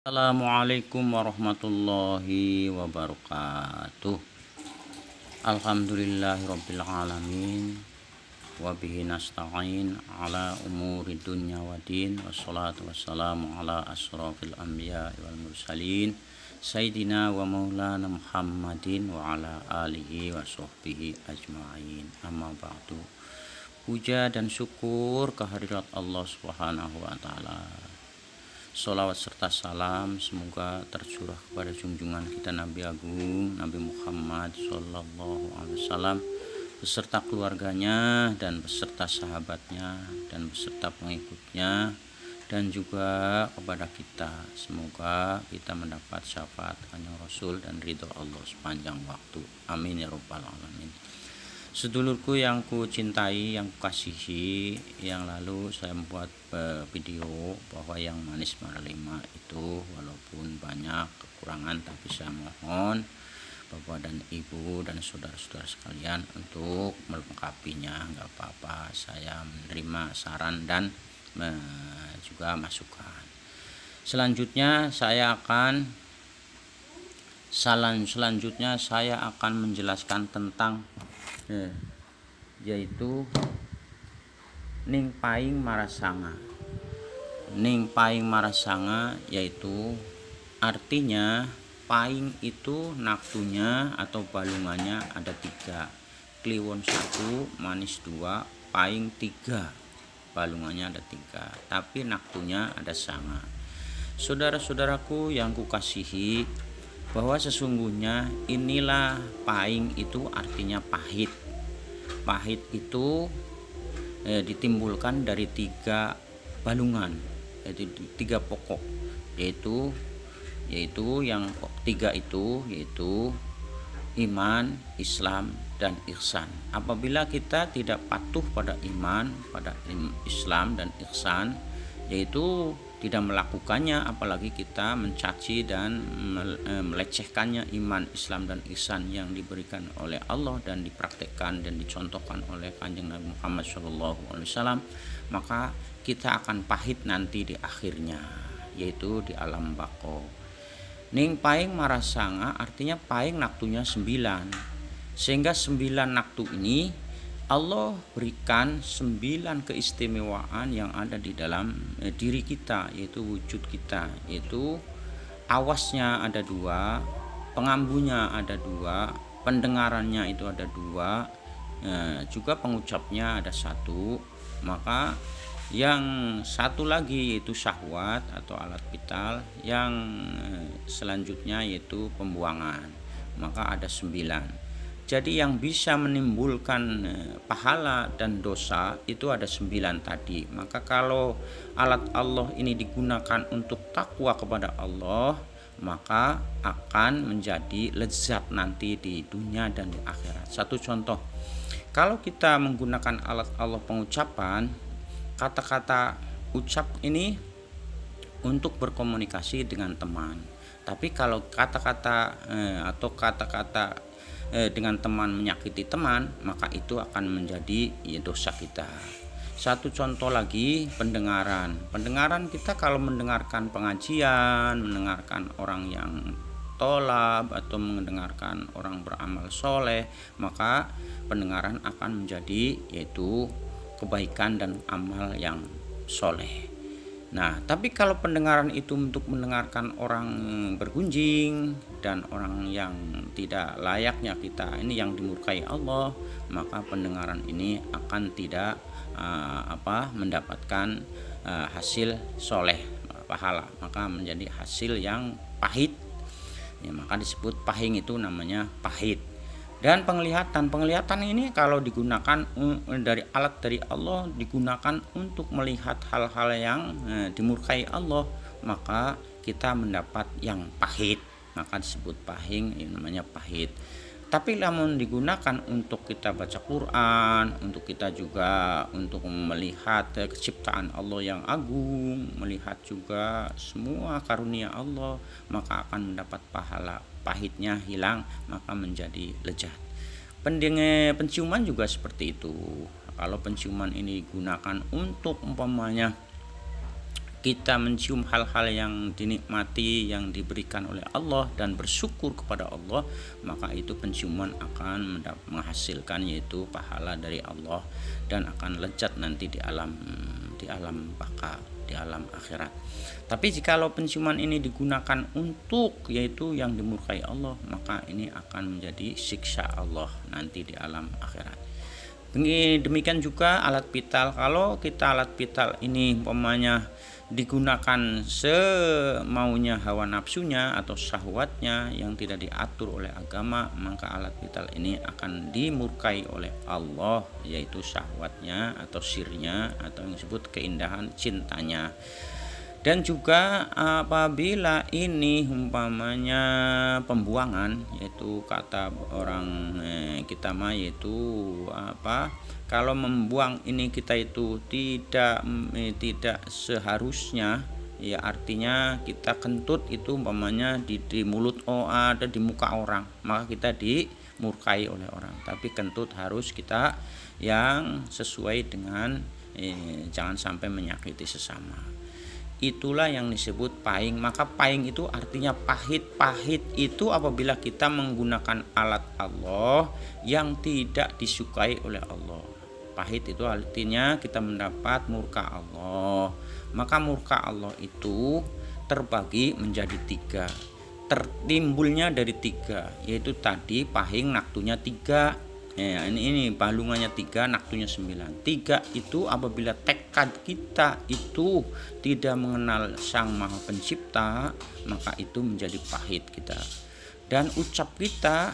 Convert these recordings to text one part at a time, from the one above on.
Assalamualaikum warahmatullahi wabarakatuh. Alhamdulillahirabbil alamin wa bihi nasta'in ala umuri dunya waddin wassalatu wassalamu ala asrofil anbiya wal mursalin sayyidina wa maulana Muhammadin wa ala alihi wa sahbihi ajma'in. Amma ba'du. Puja dan syukur kehadirat Allah Subhanahu wa taala. Sholawat serta salam semoga tercurah kepada junjungan kita Nabi Agung Nabi Muhammad Sallallahu Alaihi Wasallam beserta keluarganya dan beserta sahabatnya dan beserta pengikutnya dan juga kepada kita. Semoga kita mendapat syafaat Kanjeng Rasul dan ridho Allah sepanjang waktu. Amin ya rabbal alamin. Sedulurku yang ku cintai, yang ku kasihi, yang lalu saya membuat video bahwa yang manis maralima itu walaupun banyak kekurangan, tapi saya mohon Bapak dan Ibu dan saudara-saudara sekalian untuk melengkapinya. Nggak apa-apa, saya menerima saran dan juga masukan. Selanjutnya saya akan menjelaskan tentang yaitu ning paing marasanga. Ning paing marasanga yaitu artinya paing itu naktunya atau balungannya ada 3, kliwon 1, manis 2, paing 3, balungannya ada 3, tapi naktunya ada sanga. Saudara-saudaraku yang kukasihi, bahwa sesungguhnya inilah paing itu artinya pahit. Pahit itu ditimbulkan dari 3 balungan, yaitu 3 pokok, yaitu yang 3 itu yaitu iman, Islam, dan ihsan. Apabila kita tidak patuh pada iman, pada Islam dan ihsan, yaitu tidak melakukannya, apalagi kita mencaci dan melecehkannya iman, Islam, dan ihsan yang diberikan oleh Allah dan dipraktekkan dan dicontohkan oleh Kanjeng Nabi Muhammad SAW, maka kita akan pahit nanti di akhirnya, yaitu di alam bako. Ning paing marasanga artinya paing naktunya 9, sehingga 9 naktu ini Allah berikan 9 keistimewaan yang ada di dalam diri kita, yaitu wujud kita, yaitu awasnya ada 2, pengambunya ada 2, pendengarannya itu ada 2, juga pengucapnya ada 1, maka yang 1 lagi yaitu syahwat atau alat vital, yang selanjutnya yaitu pembuangan, maka ada 9. Jadi yang bisa menimbulkan pahala dan dosa itu ada 9 tadi. Maka kalau alat Allah ini digunakan untuk takwa kepada Allah, maka akan menjadi lezat nanti di dunia dan di akhirat. Satu contoh, kalau kita menggunakan alat Allah pengucapan, kata-kata ucap ini untuk berkomunikasi dengan teman. Tapi kalau kata-kata dengan teman menyakiti teman, maka itu akan menjadi dosa kita. Satu contoh lagi, pendengaran. Pendengaran kita kalau mendengarkan pengajian, mendengarkan orang yang tolab atau mendengarkan orang beramal soleh, maka pendengaran akan menjadi yaitu kebaikan dan amal yang soleh. Nah, tapi kalau pendengaran itu untuk mendengarkan orang bergunjing dan orang yang tidak layaknya kita, ini yang dimurkai Allah, maka pendengaran ini akan tidak mendapatkan hasil soleh, pahala, maka menjadi hasil yang pahit. Ya, maka disebut pahing, itu namanya pahit. Dan penglihatan ini kalau digunakan dari alat dari Allah, digunakan untuk melihat hal-hal yang dimurkai Allah, maka kita mendapat yang pahit, maka disebut pahing, ini namanya pahit. Tapi namun digunakan untuk kita baca Quran, untuk kita juga untuk melihat keciptaan Allah yang agung, melihat juga semua karunia Allah, maka akan mendapat pahala. Pahitnya hilang, maka menjadi lezat. Penciuman juga seperti itu. Kalau penciuman ini digunakan untuk umpamanya kita mencium hal-hal yang dinikmati yang diberikan oleh Allah dan bersyukur kepada Allah, maka itu penciuman akan menghasilkan yaitu pahala dari Allah dan akan lezat nanti di alam baka, di alam akhirat. Tapi jikalau penciuman ini digunakan untuk yaitu yang dimurkai Allah, maka ini akan menjadi siksa Allah nanti di alam akhirat. Demikian juga alat vital. Kalau kita alat vital ini umpamanya digunakan semaunya hawa nafsunya atau syahwatnya yang tidak diatur oleh agama, maka alat vital ini akan dimurkai oleh Allah, yaitu syahwatnya atau sirnya atau yang disebut keindahan cintanya. Dan juga apabila ini umpamanya pembuangan, yaitu kata orang kita mah yaitu kalau membuang ini kita itu tidak seharusnya, ya artinya kita kentut itu umpamanya di mulut ada di muka orang, maka kita dimurkai oleh orang. Tapi kentut harus kita yang sesuai dengan jangan sampai menyakiti sesama. Itulah yang disebut pahing. Maka pahing itu artinya pahit. Pahit itu apabila kita menggunakan alat Allah yang tidak disukai oleh Allah. Pahit itu artinya kita mendapat murka Allah. Maka murka Allah itu terbagi menjadi 3. Tertimbulnya dari 3, yaitu tadi pahing naktunya 3. Ya, ini balungannya 3, naktunya 9. 3 itu apabila tekad kita itu tidak mengenal Sang Maha Pencipta, maka itu menjadi pahit kita. Dan ucap kita,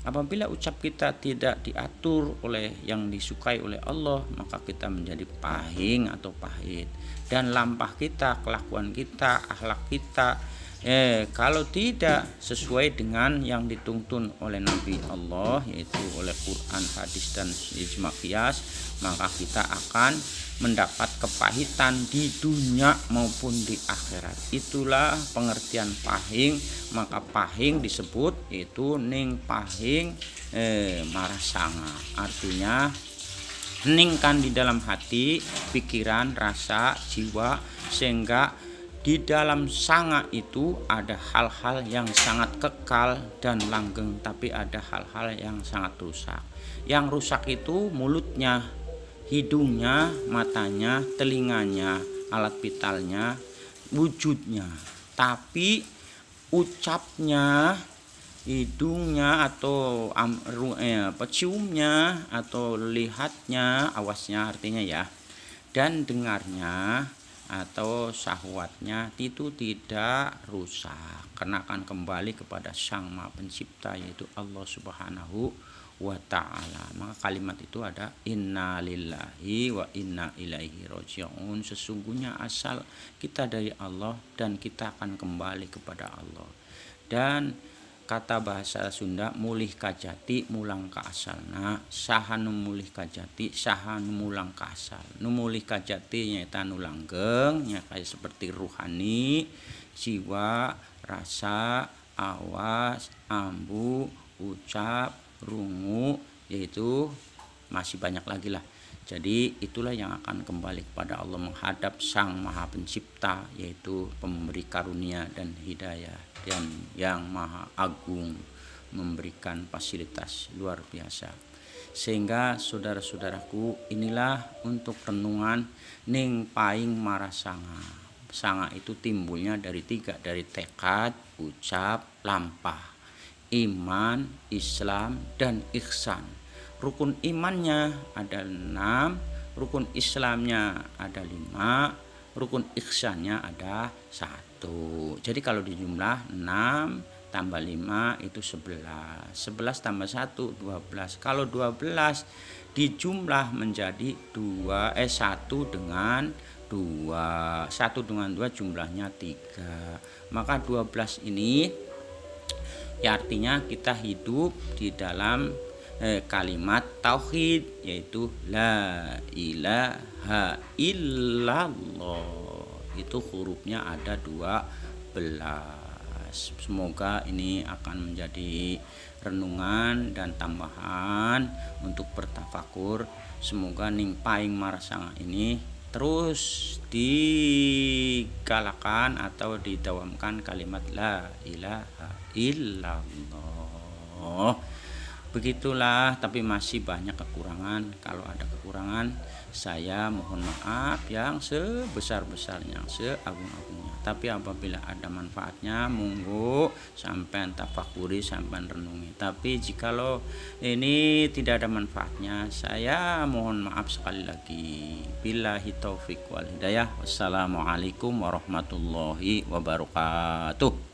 apabila ucap kita tidak diatur oleh yang disukai oleh Allah, maka kita menjadi pahing atau pahit. Dan lampah kita, kelakuan kita, akhlak kita, kalau tidak sesuai dengan yang dituntun oleh Nabi Allah, yaitu oleh Quran, hadis dan ijma qiyas, maka kita akan mendapat kepahitan di dunia maupun di akhirat. Itulah pengertian pahing. Maka pahing disebut itu ning pahing marasanga, artinya heningkan di dalam hati, pikiran, rasa, jiwa, sehingga di dalam sanga itu ada hal-hal yang sangat kekal dan langgeng, tapi ada hal-hal yang sangat rusak. Yang rusak itu mulutnya, hidungnya, matanya, telinganya, alat vitalnya, wujudnya. Tapi ucapnya, hidungnya atau ciumnya atau lihatnya, awasnya artinya ya, dan dengarnya atau syahwatnya itu tidak rusak, karena akan kembali kepada Sang Maha Pencipta, yaitu Allah Subhanahu wa ta'ala. Maka kalimat itu ada inna lillahi wa inna ilaihi raji'un. Sesungguhnya asal kita dari Allah dan kita akan kembali kepada Allah. Dan kata bahasa Sunda mulih kajati mulang ka asalna, saha nu mulih kajati saha nu mulang ka asal. Nu mulih kajati nyaeta nu langgeng, nya kayak seperti ruhani, jiwa, rasa, awas, ambu, ucap, rungu, yaitu masih banyak lagi lah. Jadi itulah yang akan kembali kepada Allah, menghadap Sang Maha Pencipta, yaitu pemberi karunia dan hidayah, dan yang Maha Agung, memberikan fasilitas luar biasa. Sehingga saudara-saudaraku, inilah untuk renungan ning paing marasanga. Sanga itu timbulnya dari 3, dari tekad, ucap, lampah, iman, Islam, dan ihsan. Rukun imannya ada 6, rukun Islamnya ada 5, rukun ihsannya ada 1. Jadi kalau dijumlah 6 tambah 5 itu 11. 11 tambah 1 12. Kalau 12 dijumlah menjadi 1 dengan 2. 1 dengan 2 jumlahnya 3. Maka 12 ini ya artinya kita hidup di dalam kalimat tauhid, yaitu la ilaha illallah. Itu hurufnya ada 12. Semoga ini akan menjadi renungan dan tambahan untuk bertafakur. Semoga ning paing marasanga ini terus digalakan atau didawamkan kalimat la ilaha illallah. Begitulah, tapi masih banyak kekurangan. Kalau ada kekurangan, saya mohon maaf yang sebesar-besarnya, seagung-agungnya. Tapi apabila ada manfaatnya, monggo sampai tafakuri, sampai renungi. Tapi jikalau ini tidak ada manfaatnya, saya mohon maaf sekali lagi. Billahi taufik wal hidayah. Wassalamualaikum warahmatullahi wabarakatuh.